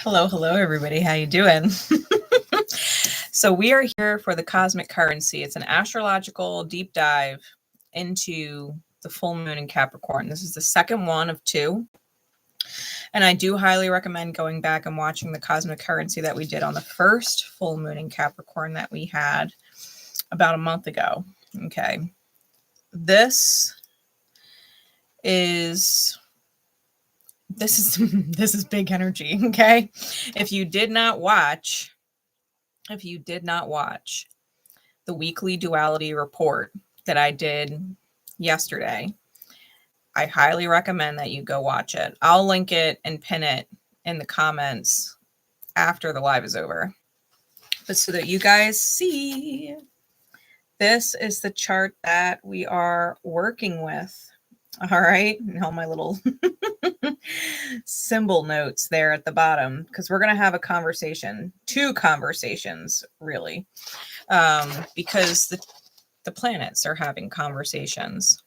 Hello, everybody. How you doing? So we are here for the cosmic currency. It's an astrological deep dive into the full moon in Capricorn. This is the second one of two. And I do highly recommend going back and watching the cosmic currency that we did on the first full moon in Capricorn that we had about a month ago. Okay. This is big energy. Okay. If you did not watch the weekly duality report that I did yesterday, I highly recommend that you go watch it. I'll link it and pin it in the comments after the live is over. But so that you guys see, this is the chart that we are working with. All right. And all my little symbol notes there at the bottom, because we're going to have a conversation, two conversations, really, because the planets are having conversations.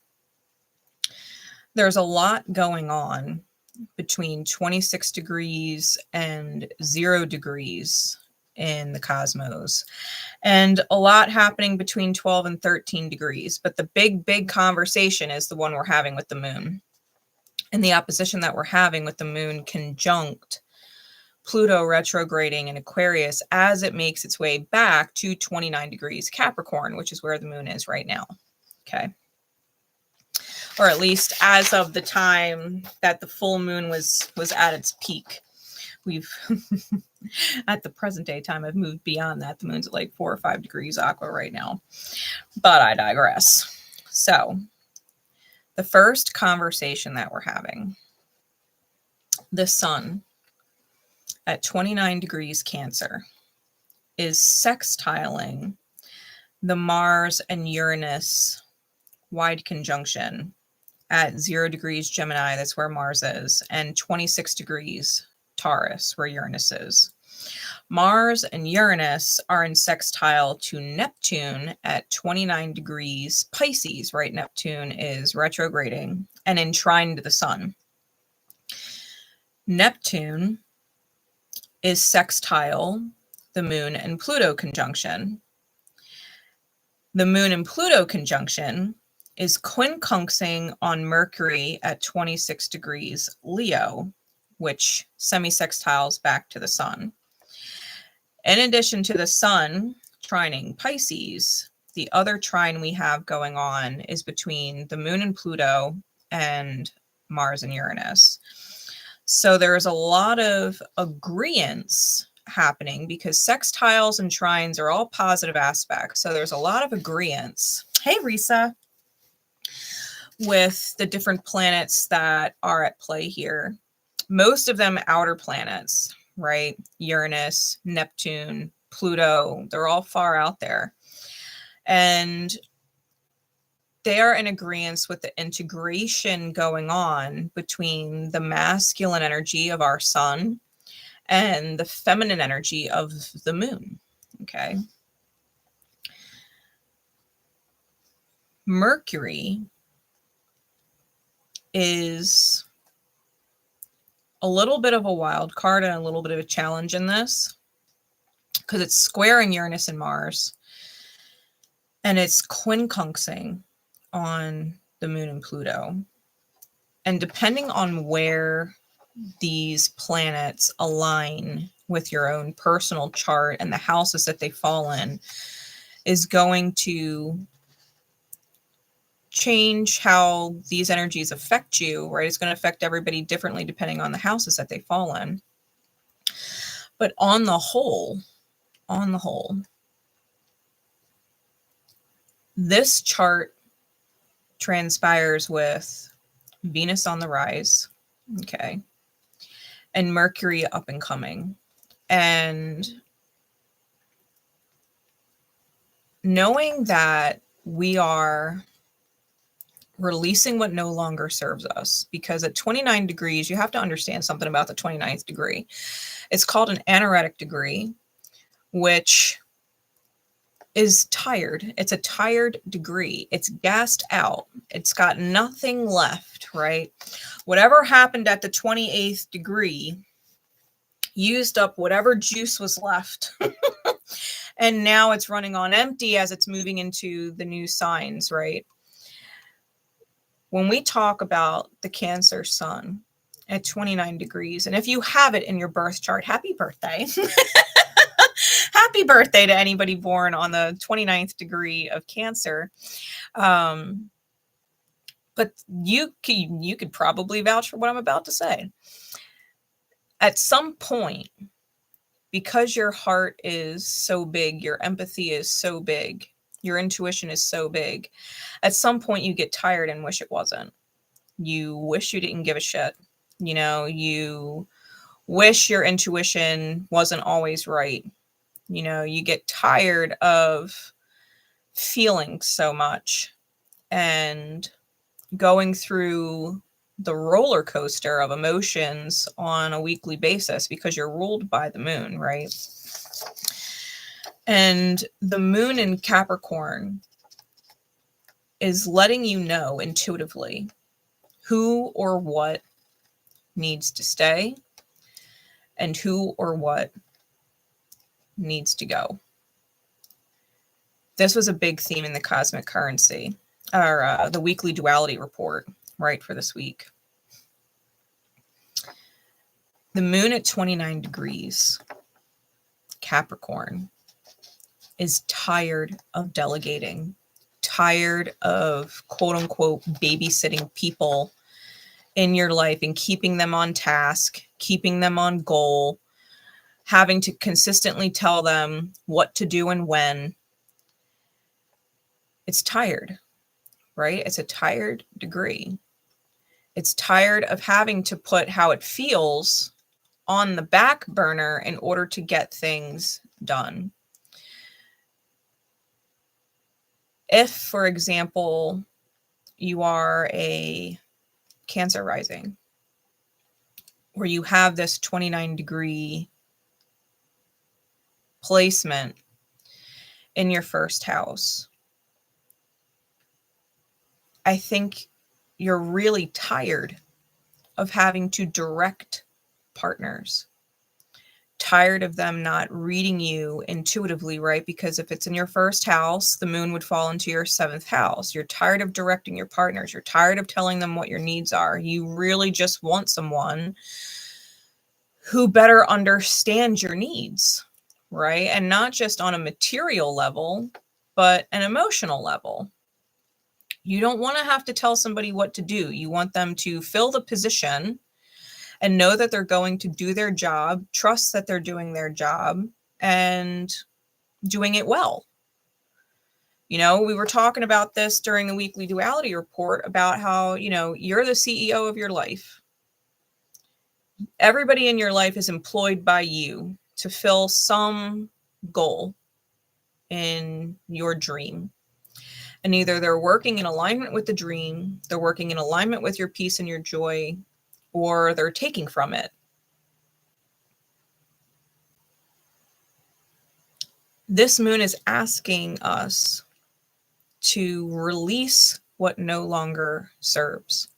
There's a lot going on between 26 degrees and 0 degrees in the cosmos, and a lot happening between 12 and 13 degrees. But the big conversation is the one we're having with the moon, and the opposition that we're having with the moon conjunct Pluto retrograding in Aquarius as it makes its way back to 29 degrees Capricorn, which is where the moon is right now. Okay. Or at least as of the time that the full moon was at its peak. We've at the present day time, I've moved beyond that. The moon's at like 4 or 5 degrees aqua right now, but I digress. So the first conversation that we're having, the sun at 29 degrees Cancer is sextiling the Mars and Uranus wide conjunction at 0 degrees Gemini, that's where Mars is, and 26 degrees Taurus, where Uranus is. Mars and Uranus are in sextile to Neptune at 29 degrees Pisces, right? Neptune is retrograding and in trine to the sun. Neptune is sextile the moon and Pluto conjunction. The moon and Pluto conjunction is quincunxing on Mercury at 26 degrees Leo, which semi-sextiles back to the sun. In addition to the sun trining Pisces, the other trine we have going on is between the moon and Pluto and Mars and Uranus. So there's a lot of agreeance happening because sextiles and trines are all positive aspects. So there's a lot of agreeance. Hey, Risa. With the different planets that are at play here. Most of them outer planets, right? Uranus, Neptune, Pluto, they're all far out there. And they are in agreement with the integration going on between the masculine energy of our sun and the feminine energy of the moon, okay? Mercury is a little bit of a wild card and a little bit of a challenge in this because it's squaring Uranus and Mars, and it's quincunxing on the moon and Pluto. And depending on where these planets align with your own personal chart and the houses that they fall in is going to change how these energies affect you, right? It's going to affect everybody differently depending on the houses that they fall in. But on the whole, this chart transpires with Venus on the rise, okay, and Mercury up and coming. And knowing that we are releasing what no longer serves us, because at 29 degrees, you have to understand something about the 29th degree. It's called an anaretic degree, which is tired. It's a tired degree. It's gassed out. It's got nothing left, right? Whatever happened at the 28th degree, used up whatever juice was left. And now it's running on empty as it's moving into the new signs, right? When we talk about the Cancer sun at 29 degrees, and if you have it in your birth chart, happy birthday. Happy birthday to anybody born on the 29th degree of Cancer. But you could probably vouch for what I'm about to say. At some point, because your heart is so big, your empathy is so big, your intuition is so big, at some point you get tired and wish it wasn't. You wish you didn't give a shit. You know, you wish your intuition wasn't always right. You know, you get tired of feeling so much and going through the roller coaster of emotions on a weekly basis because you're ruled by the moon, right? And the moon in Capricorn is letting you know intuitively who or what needs to stay and who or what needs to go. This was a big theme in the cosmic currency, or the weekly duality report, right, for this week. The moon at 29 degrees, Capricorn, is tired of delegating, tired of quote unquote babysitting people in your life and keeping them on task, keeping them on goal, having to consistently tell them what to do and when. It's tired, right? It's a tired degree. It's tired of having to put how it feels on the back burner in order to get things done. If, for example, you are a Cancer rising, where you have this 29 degree placement in your first house, I think you're really tired of having to direct partners, tired of them not reading you intuitively, right? Because if it's in your first house, the moon would fall into your 7th house. You're tired of directing your partners. You're tired of telling them what your needs are. You really just want someone who better understands your needs, right? And not just on a material level, but an emotional level. You don't want to have to tell somebody what to do. You want them to fill the position and know that they're going to do their job, trust that they're doing their job and doing it well. You know, we were talking about this during the weekly duality report about how, you know, you're the CEO of your life. Everybody in your life is employed by you to fill some goal in your dream. And either they're working in alignment with the dream, they're working in alignment with your peace and your joy, or they're taking from it. This moon is asking us to release what no longer serves.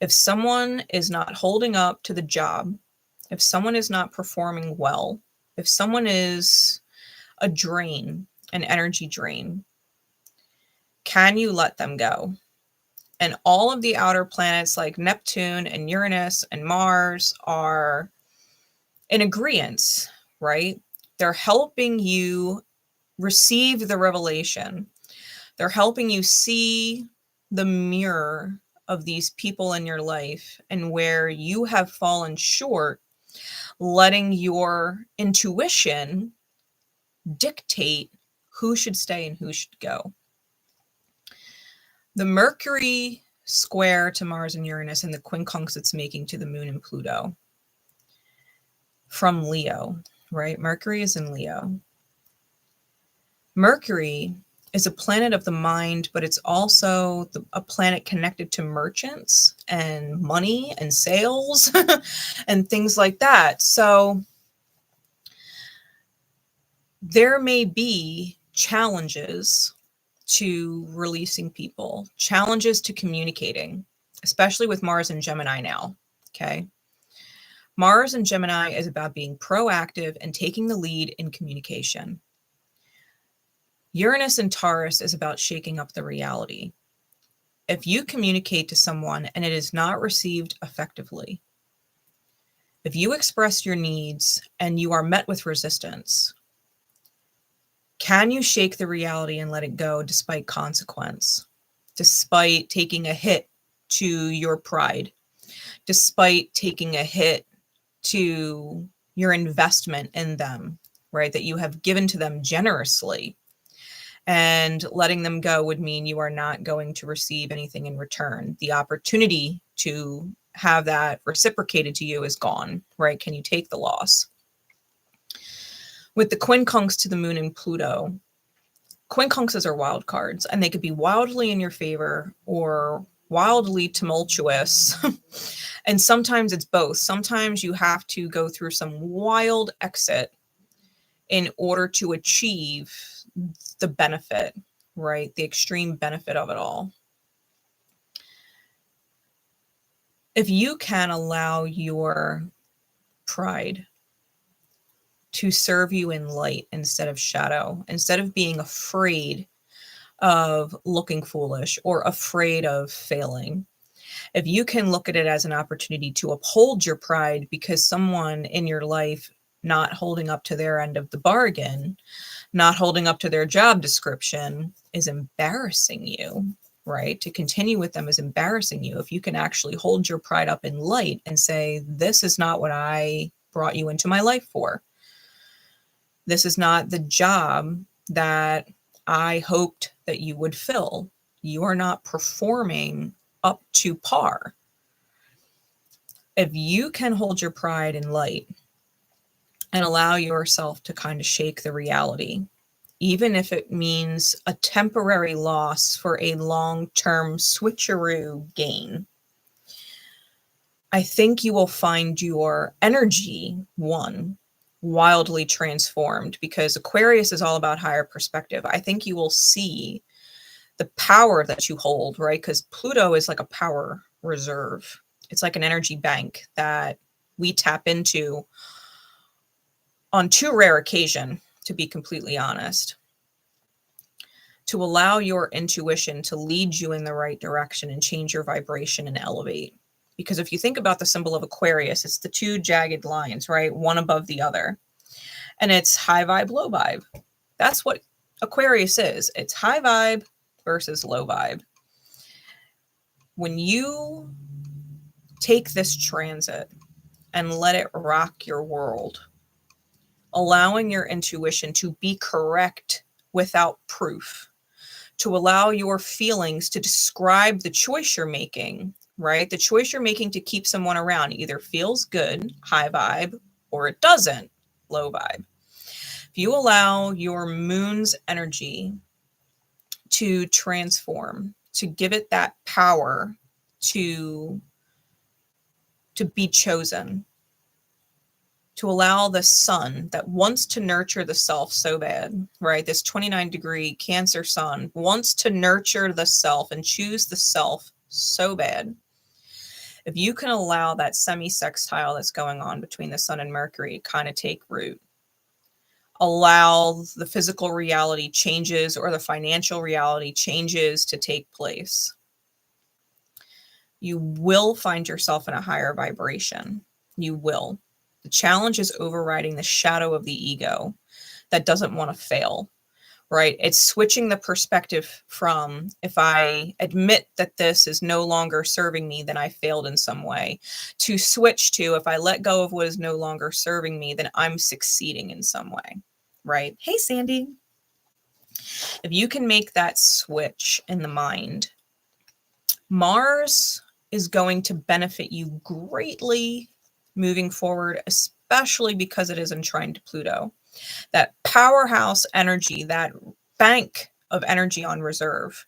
If someone is not holding up to the job, if someone is not performing well, if someone is a drain, an energy drain, can you let them go? And all of the outer planets like Neptune and Uranus and Mars are in agreement, right? They're helping you receive the revelation. They're helping you see the mirror of these people in your life and where you have fallen short, letting your intuition dictate who should stay and who should go. The Mercury square to Mars and Uranus and the quincunx it's making to the moon and Pluto from Leo, right? Mercury is in Leo. Mercury is a planet of the mind, but it's also a planet connected to merchants and money and sales and things like that. So there may be challenges to releasing people, challenges to communicating, especially with Mars and Gemini now, okay? Mars in Gemini is about being proactive and taking the lead in communication. Uranus in Taurus is about shaking up the reality. If you communicate to someone and it is not received effectively, if you express your needs and you are met with resistance, can you shake the reality and let it go despite consequence, despite taking a hit to your pride, despite taking a hit to your investment in them, right? That you have given to them generously, and letting them go would mean you are not going to receive anything in return. The opportunity to have that reciprocated to you is gone, right? Can you take the loss? With the quincunx to the moon and Pluto, quincunxes are wild cards, and they could be wildly in your favor or wildly tumultuous. And sometimes it's both. Sometimes you have to go through some wild exit in order to achieve the benefit, right? The extreme benefit of it all. If you can allow your pride to serve you in light instead of shadow, instead of being afraid of looking foolish or afraid of failing, if you can look at it as an opportunity to uphold your pride because someone in your life not holding up to their end of the bargain, not holding up to their job description is embarrassing you, right? To continue with them is embarrassing you. If you can actually hold your pride up in light and say, this is not what I brought you into my life for. This is not the job that I hoped that you would fill. You are not performing up to par. If you can hold your pride in light and allow yourself to kind of shake the reality, even if it means a temporary loss for a long-term switcheroo gain, I think you will find your energy, one, wildly transformed, because Aquarius is all about higher perspective. I think you will see the power that you hold, right? Because Pluto is like a power reserve. It's like an energy bank that we tap into on too rare occasion, to be completely honest, to allow your intuition to lead you in the right direction and change your vibration and elevate. Because if you think about the symbol of Aquarius, it's the two jagged lines, right? One above the other. And it's high vibe, low vibe. That's what Aquarius is. It's high vibe versus low vibe. When you take this transit and let it rock your world, allowing your intuition to be correct without proof, to allow your feelings to describe the choice you're making, right? The choice you're making to keep someone around either feels good, high vibe, or it doesn't, low vibe. If you allow your moon's energy to transform, to give it that power to be chosen, to allow the sun that wants to nurture the self so bad, right? This 29-degree Cancer sun wants to nurture the self and choose the self so bad. If you can allow that semi-sextile that's going on between the sun and Mercury kind of take root, allow the physical reality changes or the financial reality changes to take place, you will find yourself in a higher vibration. You will. The challenge is overriding the shadow of the ego that doesn't want to fail, right? It's switching the perspective from, if I admit that this is no longer serving me, then I failed in some way, to switch to, if I let go of what is no longer serving me, then I'm succeeding in some way, right? Hey, Sandy. If you can make that switch in the mind, Mars is going to benefit you greatly moving forward, especially because it is enshrined to Pluto. That powerhouse energy, that bank of energy on reserve,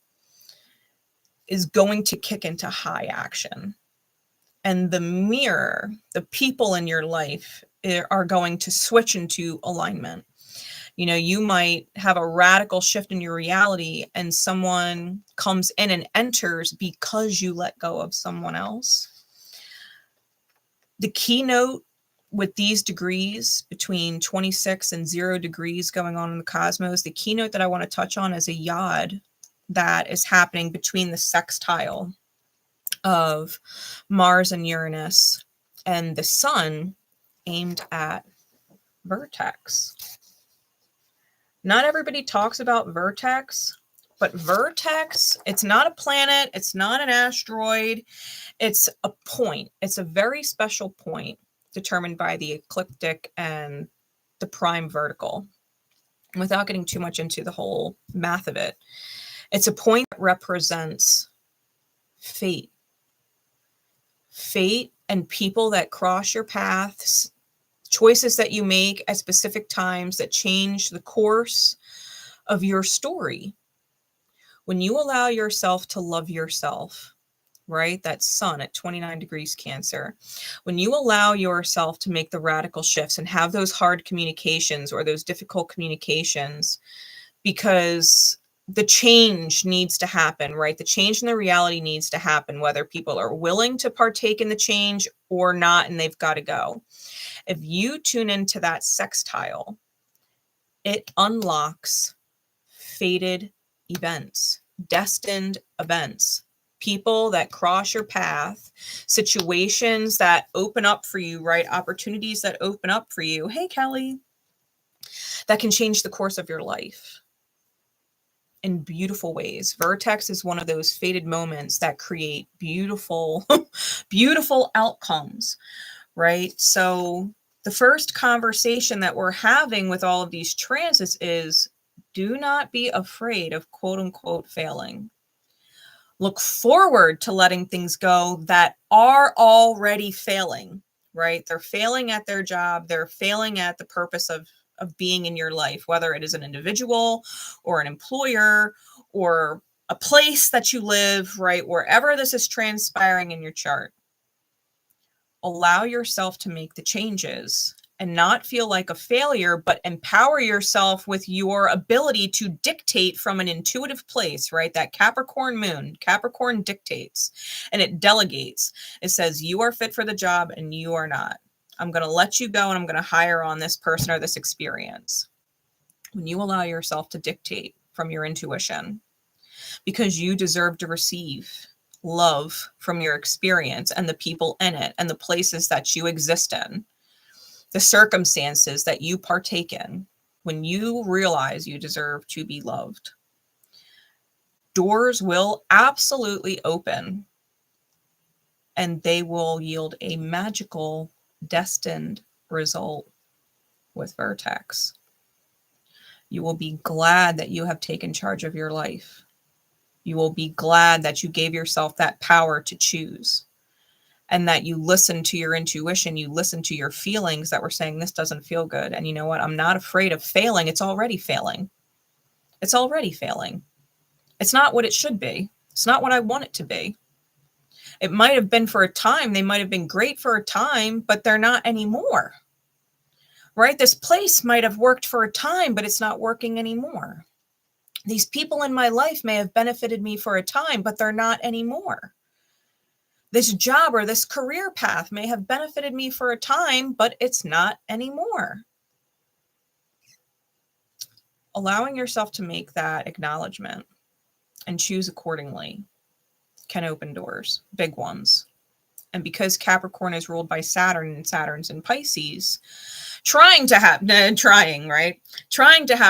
is going to kick into high action. And the mirror, the people in your life are going to switch into alignment. You know, you might have a radical shift in your reality and someone comes in and enters because you let go of someone else. The keynote with these degrees between 26 and 0 degrees going on in the cosmos, the keynote that I want to touch on is a 𝐻𝐸𝐽𝐽 that is happening between the sextile of Mars and Uranus and the sun aimed at vertex. Not everybody talks about vertex, but vertex, it's not a planet, it's not an asteroid, it's a point. It's a very special point determined by the ecliptic and the prime vertical. Without getting too much into the whole math of it, it's a point that represents fate. Fate and people that cross your paths, choices that you make at specific times that change the course of your story. When you allow yourself to love yourself, right? That sun at 29 degrees Cancer. When you allow yourself to make the radical shifts and have those hard communications or those difficult communications, because the change needs to happen, right? The change in the reality needs to happen, whether people are willing to partake in the change or not, and they've got to go. If you tune into that sextile, it unlocks fated events, destined events, people that cross your path, situations that open up for you, right? Opportunities that open up for you. Hey, Kelly, that can change the course of your life in beautiful ways. Vertex is one of those fated moments that create beautiful, beautiful outcomes, right? So the first conversation that we're having with all of these transits is, do not be afraid of quote unquote failing. Look forward to letting things go that are already failing, right? They're failing at their job. They're failing at the purpose of being in your life, whether it is an individual or an employer or a place that you live, right? Wherever this is transpiring in your chart, allow yourself to make the changes and not feel like a failure, but empower yourself with your ability to dictate from an intuitive place, right? That Capricorn moon, Capricorn dictates and it delegates. It says, you are fit for the job and you are not. I'm going to let you go and I'm going to hire on this person or this experience. When you allow yourself to dictate from your intuition, because you deserve to receive love from your experience and the people in it and the places that you exist in, the circumstances that you partake in, when you realize you deserve to be loved, doors will absolutely open and they will yield a magical, destined result with Vertex. You will be glad that you have taken charge of your life. You will be glad that you gave yourself that power to choose and that you listened to your intuition. You listened to your feelings that were saying, this doesn't feel good. And you know what? I'm not afraid of failing. It's already failing. It's already failing. It's not what it should be. It's not what I want it to be. It might have been for a time. They might have been great for a time, but they're not anymore. Right? This place might have worked for a time, but it's not working anymore. These people in my life may have benefited me for a time, but they're not anymore. This job or this career path may have benefited me for a time, but it's not anymore. Allowing yourself to make that acknowledgement and choose accordingly can open doors, big ones. And because Capricorn is ruled by Saturn and Saturn's in Pisces, trying to have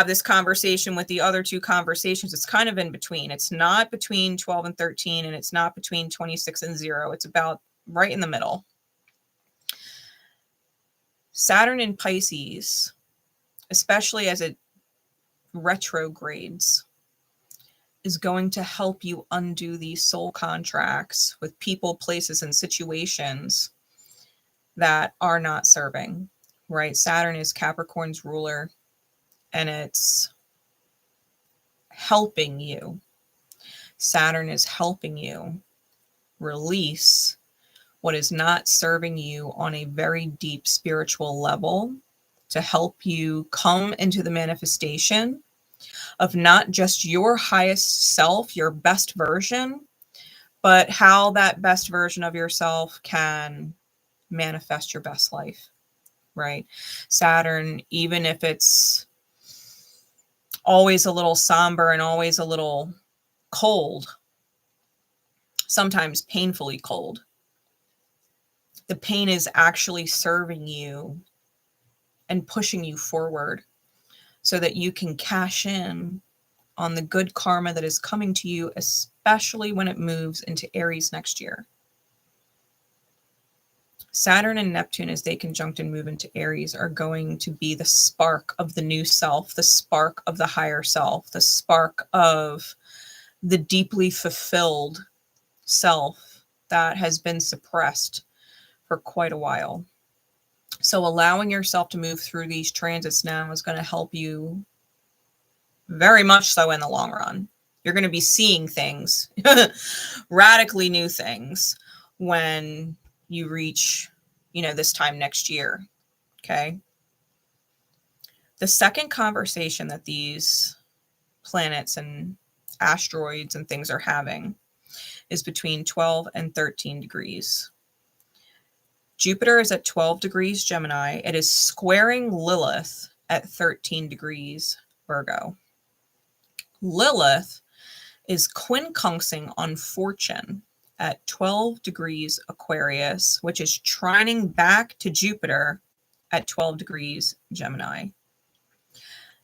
this conversation with the other two conversations, it's kind of in between. It's not between 12 and 13, and it's not between 26 and 0. It's about right in the middle. Saturn in Pisces, especially as it retrogrades, is going to help you undo these soul contracts with people, places, and situations that are not serving, right? Saturn is Capricorn's ruler, and it's helping you. Saturn is helping you release what is not serving you on a very deep spiritual level to help you come into the manifestation of not just your highest self, your best version, but how that best version of yourself can manifest your best life right? Saturn, even if it's always a little somber and always a little cold, sometimes painfully cold, the pain is actually serving you and pushing you forward so that you can cash in on the good karma that is coming to you, especially when it moves into Aries next year. Saturn and Neptune, as they conjunct and move into Aries, are going to be the spark of the new self, the spark of the higher self, the spark of the deeply fulfilled self that has been suppressed for quite a while. So allowing yourself to move through these transits now is going to help you very much so in the long run. You're going to be seeing things, radically new things, when you reach, this time next year. Okay. The second conversation that these planets and asteroids and things are having is between 12 and 13 degrees. Jupiter is at 12 degrees Gemini. It is squaring Lilith at 13 degrees Virgo. Lilith is quincunxing on Fortune at 12 degrees Aquarius, which is trining back to Jupiter at 12 degrees Gemini.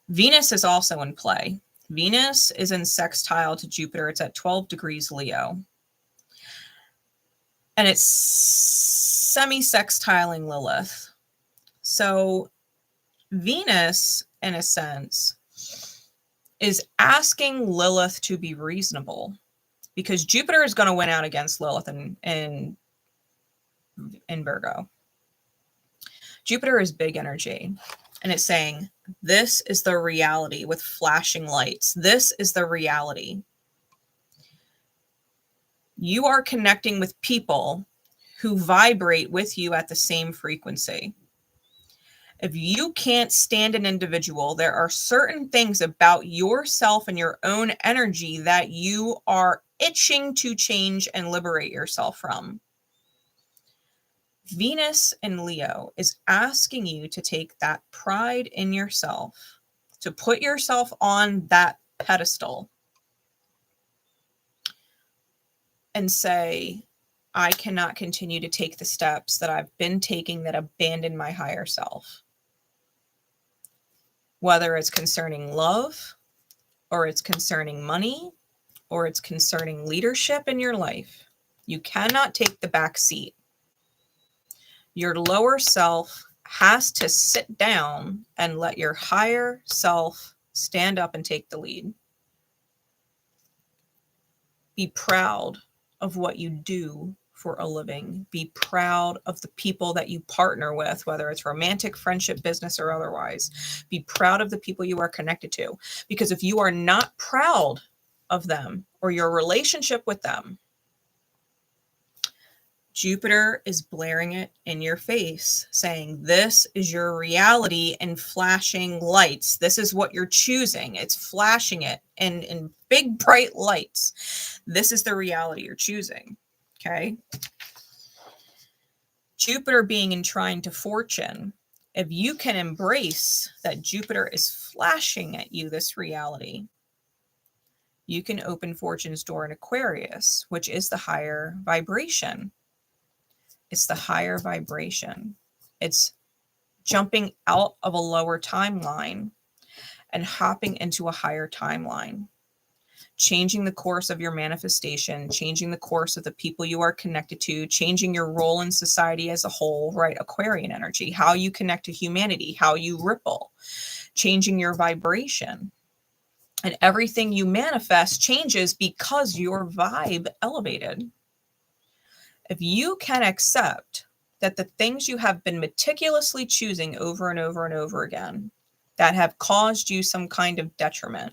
Venus is also in play. Venus is in sextile to Jupiter. It's at 12 degrees Leo. And it's semi-sextiling Lilith. So Venus, in a sense, is asking Lilith to be reasonable, because Jupiter is going to win out against Lilith in Virgo. Jupiter is big energy, and it's saying, this is the reality with flashing lights. This is the reality. You are connecting with people who vibrate with you at the same frequency. If you can't stand an individual, there are certain things about yourself and your own energy that you are itching to change and liberate yourself from. Venus in Leo is asking you to take that pride in yourself, to put yourself on that pedestal and say, I cannot continue to take the steps that I've been taking that abandon my higher self. Whether it's concerning love, or it's concerning money, or it's concerning leadership in your life, you cannot take the back seat. Your lower self has to sit down and let your higher self stand up and take the lead. Be proud of what you do for a living. Be proud of the people that you partner with, whether it's romantic, friendship, business, or otherwise. Be proud of the people you are connected to. Because if you are not proud of them or your relationship with them, Jupiter is blaring it in your face, saying, this is your reality in flashing lights. This is what you're choosing. It's flashing it in big, bright lights. This is the reality you're choosing. Okay. Jupiter being in trine to Fortune, if you can embrace that Jupiter is flashing at you this reality, you can open Fortune's door in Aquarius, which is the higher vibration. It's the higher vibration. It's jumping out of a lower timeline and hopping into a higher timeline. Changing the course of your manifestation, changing the course of the people you are connected to, changing your role in society as a whole, right? Aquarian energy, how you connect to humanity, how you ripple, changing your vibration. And everything you manifest changes because your vibe elevated. If you can accept that the things you have been meticulously choosing over and over and over again that have caused you some kind of detriment,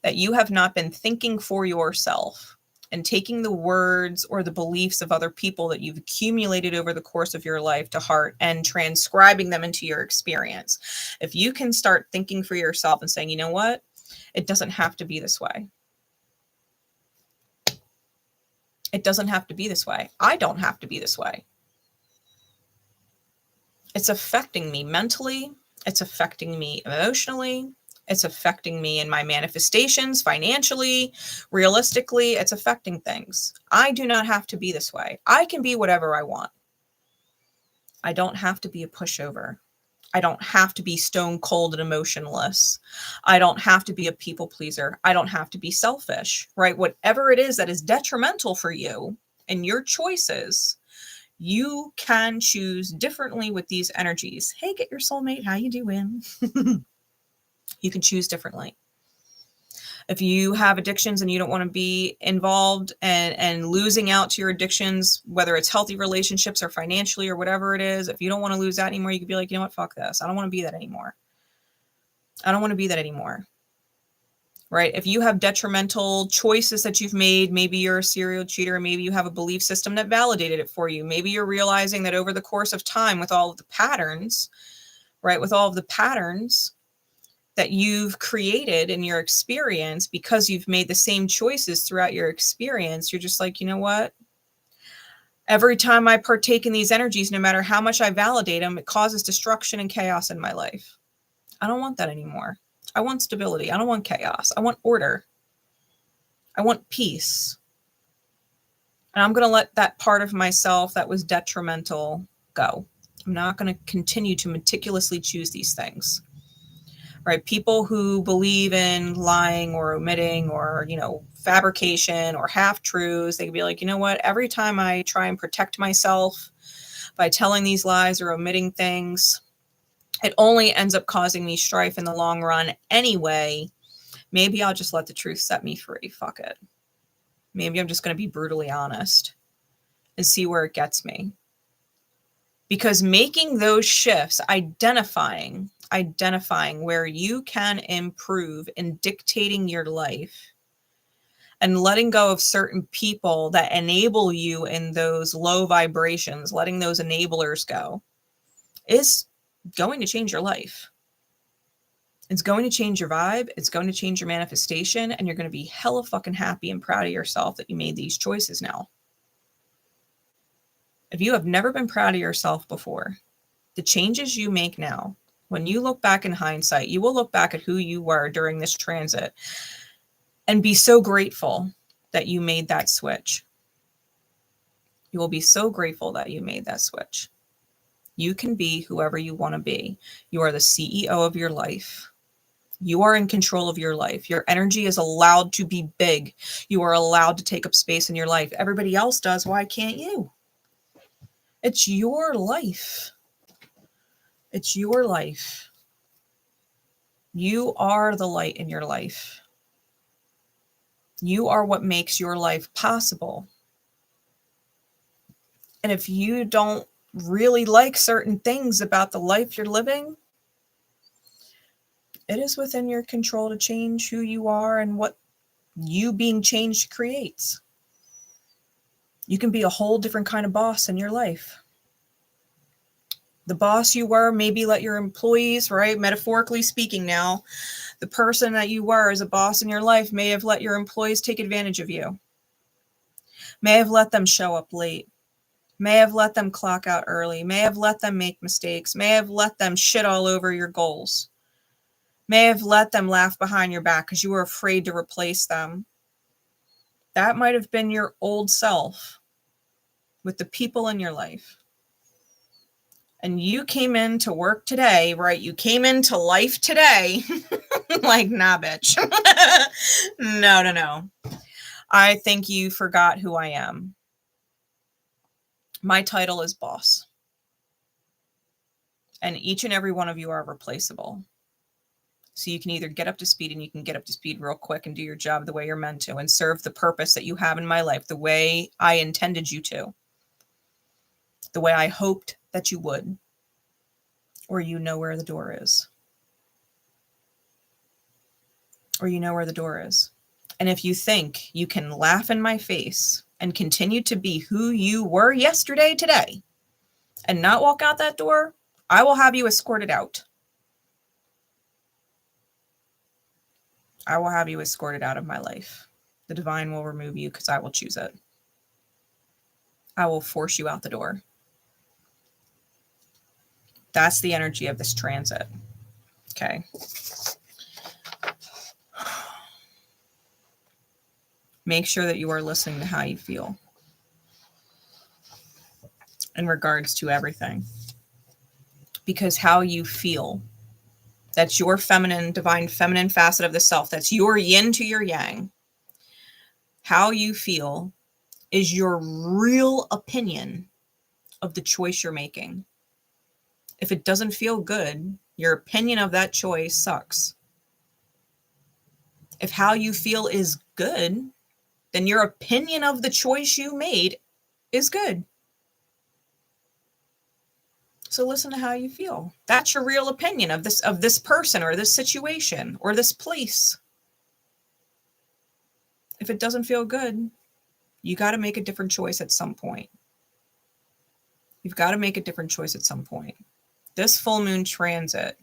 that you have not been thinking for yourself and taking the words or the beliefs of other people that you've accumulated over the course of your life to heart and transcribing them into your experience. If you can start thinking for yourself and saying, you know what? It doesn't have to be this way. It doesn't have to be this way. I don't have to be this way. It's affecting me mentally. It's affecting me emotionally. It's affecting me in my manifestations, financially, realistically. It's affecting things. I do not have to be this way. I can be whatever I want. I don't have to be a pushover. I don't have to be stone cold and emotionless. I don't have to be a people pleaser. I don't have to be selfish, right? Whatever it is that is detrimental for you and your choices, you can choose differently with these energies. Hey, get your soulmate. How you doing? You can choose differently. If you have addictions and you don't want to be involved and losing out to your addictions, whether it's healthy relationships or financially or whatever it is, if you don't want to lose that anymore, you could be like, you know what, fuck this. I don't want to be that anymore. I don't want to be that anymore. Right? If you have detrimental choices that you've made, maybe you're a serial cheater, maybe you have a belief system that validated it for you. Maybe you're realizing that over the course of time with all of the patterns, right? With all of the patterns that you've created in your experience, because you've made the same choices throughout your experience, you're just like, you know what? Every time I partake in these energies, no matter how much I validate them, it causes destruction and chaos in my life. I don't want that anymore. I want stability. I don't want chaos. I want order. I want peace. And I'm going to let that part of myself that was detrimental go. I'm not going to continue to meticulously choose these things. Right? People who believe in lying or omitting or, fabrication or half-truths, they can be like, you know what? Every time I try and protect myself by telling these lies or omitting things, it only ends up causing me strife in the long run anyway. Maybe I'll just let the truth set me free. Fuck it. Maybe I'm just going to be brutally honest and see where it gets me. Because making those shifts, identifying where you can improve in dictating your life and letting go of certain people that enable you in those low vibrations, letting those enablers go, is going to change your life. It's going to change your vibe. It's going to change your manifestation. And you're going to be hella fucking happy and proud of yourself that you made these choices now. If you have never been proud of yourself before, the changes you make now, when you look back in hindsight, you will look back at who you were during this transit and be so grateful that you made that switch. You will be so grateful that you made that switch. You can be whoever you want to be. You are the CEO of your life. You are in control of your life. Your energy is allowed to be big. You are allowed to take up space in your life. Everybody else does. Why can't you? It's your life. It's your life. You are the light in your life. You are what makes your life possible. And if you don't really like certain things about the life you're living, it is within your control to change who you are and what you being changed creates. You can be a whole different kind of boss in your life. The boss you were, maybe let your employees, right? Metaphorically speaking now, the person that you were as a boss in your life may have let your employees take advantage of you. May have let them show up late. May have let them clock out early. May have let them make mistakes. May have let them shit all over your goals. May have let them laugh behind your back because you were afraid to replace them. That might have been your old self with the people in your life. And you came into work today, right? You came into life today. Like, nah, bitch. No. I think you forgot who I am. My title is boss. And each and every one of you are replaceable. So you can either get up to speed, and you can get up to speed real quick and do your job the way you're meant to and serve the purpose that you have in my life, the way I intended you to, the way I hoped that you would, or you know where the door is. Or you know where the door is. And if you think you can laugh in my face and continue to be who you were yesterday, today, and not walk out that door, I will have you escorted out. I will have you escorted out of my life. The divine will remove you because I will choose it. I will force you out the door. That's the energy of this transit. Okay. Make sure that you are listening to how you feel in regards to everything. Because how you feel, that's your feminine, divine feminine facet of the self. That's your yin to your yang. How you feel is your real opinion of the choice you're making. If it doesn't feel good, your opinion of that choice sucks. If how you feel is good, then your opinion of the choice you made is good. So listen to how you feel. That's your real opinion of this person or this situation or this place. If it doesn't feel good, you got to make a different choice at some point. You've got to make a different choice at some point. This full moon transit,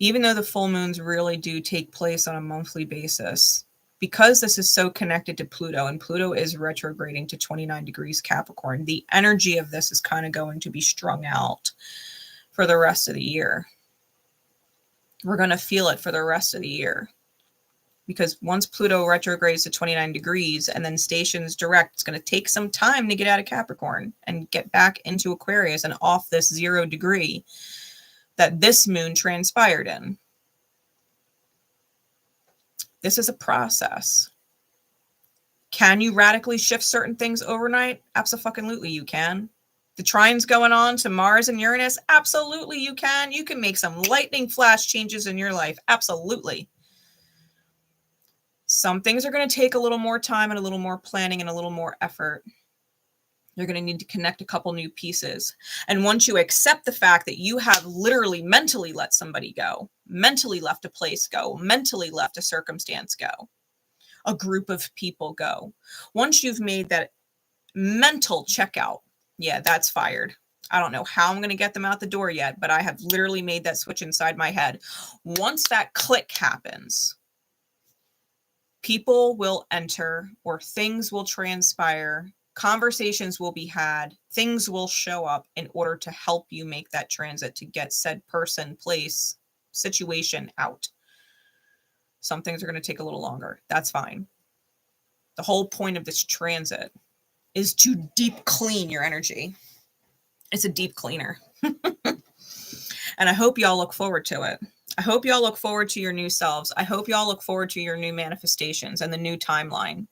even though the full moons really do take place on a monthly basis, because this is so connected to Pluto, and Pluto is retrograding to 29 degrees Capricorn, the energy of this is kind of going to be strung out for the rest of the year. We're going to feel it for the rest of the year. Because once Pluto retrogrades to 29 degrees and then stations direct, it's going to take some time to get out of Capricorn and get back into Aquarius and off this 0 degree that this moon transpired in. This is a process. Can you radically shift certain things overnight? Absolutely, you can. The trines going on to Mars and Uranus? Absolutely, you can. You can make some lightning flash changes in your life. Absolutely. Some things are going to take a little more time and a little more planning and a little more effort. You're going to need to connect a couple new pieces. And once you accept the fact that you have literally mentally let somebody go, mentally left a place go, mentally left a circumstance go, a group of people go. Once you've made that mental checkout, yeah, that's fired. I don't know how I'm going to get them out the door yet, but I have literally made that switch inside my head. Once that click happens, people will enter or things will transpire, conversations will be had, things will show up in order to help you make that transit to get said person, place, situation out. Some things are going to take a little longer. That's fine. The whole point of this transit is to deep clean your energy. It's a deep cleaner. And I hope y'all look forward to it. I hope y'all look forward to your new selves. I hope y'all look forward to your new manifestations and the new timeline.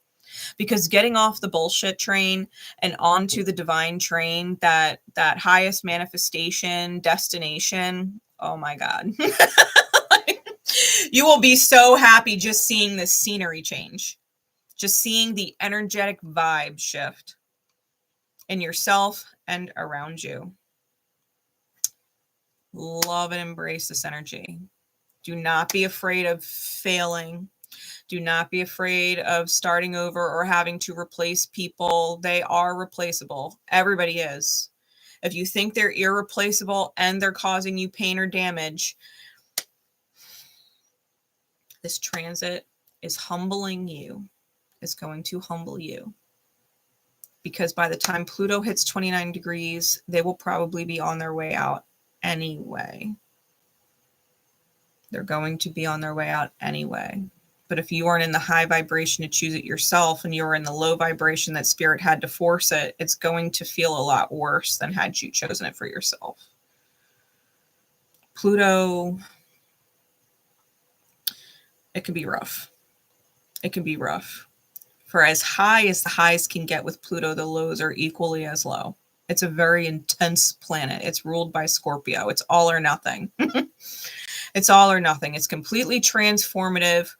Because getting off the bullshit train and onto the divine train, that highest manifestation destination, oh my God. You will be so happy just seeing this scenery change. Just seeing the energetic vibe shift in yourself and around you. Love and embrace this energy. Do not be afraid of failing. Do not be afraid of starting over or having to replace people. They are replaceable. Everybody is. If you think they're irreplaceable and they're causing you pain or damage, this transit is humbling you. It's going to humble you. Because by the time Pluto hits 29 degrees, they will probably be on their way out anyway. They're going to be on their way out anyway. But if you aren't in the high vibration to choose it yourself and you're in the low vibration that spirit had to force it, it's going to feel a lot worse than had you chosen it for yourself. Pluto, it can be rough. It can be rough. For as high as the highs can get with Pluto, the lows are equally as low. It's a very intense planet. It's ruled by Scorpio. It's all or nothing. It's all or nothing. It's completely transformative,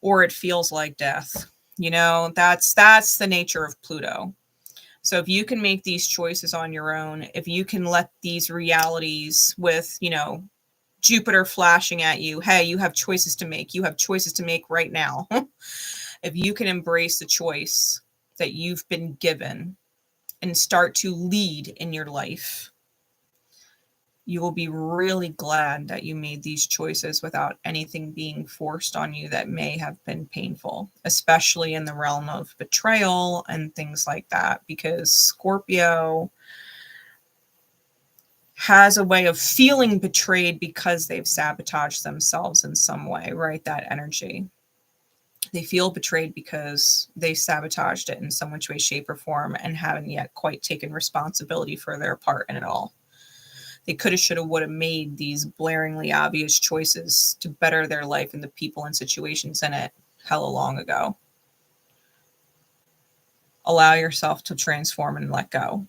or it feels like death. You know, that's the nature of Pluto. So if you can make these choices on your own, if you can let these realities with, you know, Jupiter flashing at you, hey, you have choices to make. You have choices to make right now. If you can embrace the choice that you've been given and start to lead in your life, you will be really glad that you made these choices without anything being forced on you that may have been painful, especially in the realm of betrayal and things like that. Because Scorpio, has a way of feeling betrayed because they've sabotaged themselves in some way, right? That energy. They feel betrayed because they sabotaged it in some which way, shape, or form and haven't yet quite taken responsibility for their part in it all. They could have, should have, would have made these blaringly obvious choices to better their life and the people and situations in it hella long ago. Allow yourself to transform and let go.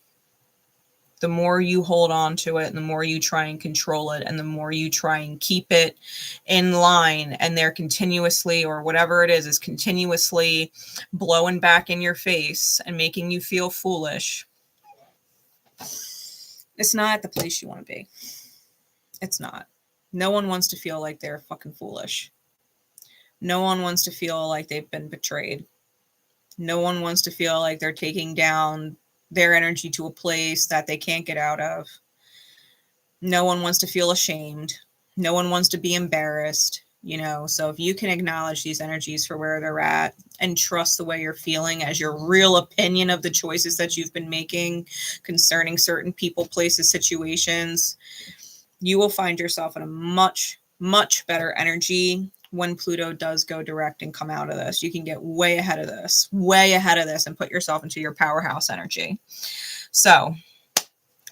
The more you hold on to it and the more you try and control it and the more you try and keep it in line, and they're continuously, or whatever it is continuously blowing back in your face and making you feel foolish, it's not the place you want to be. It's not. No one wants to feel like they're fucking foolish. No one wants to feel like they've been betrayed. No one wants to feel like they're taking down their energy to a place that they can't get out of. No one wants to feel ashamed. No one wants to be embarrassed, you know. So if you can acknowledge these energies for where they're at and trust the way you're feeling as your real opinion of the choices that you've been making concerning certain people, places, situations, you will find yourself in a much, much better energy when Pluto does go direct and come out of this. You can get way ahead of this, and put yourself into your powerhouse energy. So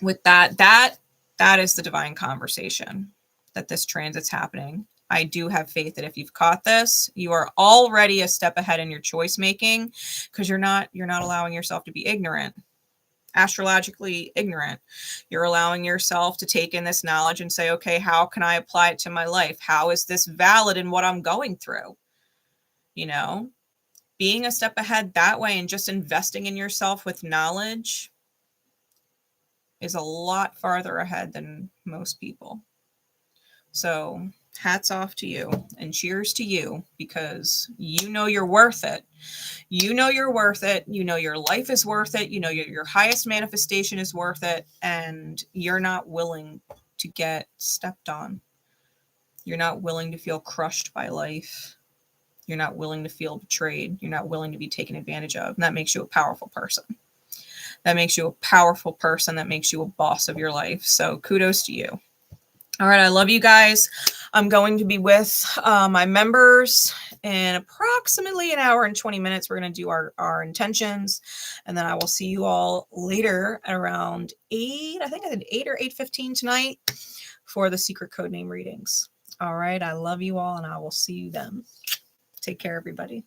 with that is the divine conversation that this transit's happening. I do have faith that if you've caught this, you are already a step ahead in your choice making, because you're not allowing yourself to be ignorant. Astrologically ignorant. You're allowing yourself to take in this knowledge and say, okay, how can I apply it to my life? How is this valid in what I'm going through? You know, being a step ahead that way and just investing in yourself with knowledge is a lot farther ahead than most people. So hats off to you and cheers to you, because you know you're worth it. You know you're worth it. You know your life is worth it. You know your highest manifestation is worth it. And you're not willing to get stepped on. You're not willing to feel crushed by life. You're not willing to feel betrayed. You're not willing to be taken advantage of. And that makes you a powerful person. That makes you a powerful person. That makes you a boss of your life. So kudos to you. All right. I love you guys. I'm going to be with my members in approximately an hour and 20 minutes. We're going to do our intentions. And then I will see you all later at around 8. I think I did 8 or 8:15 tonight for the secret code name readings. All right. I love you all and I will see you then. Take care, everybody.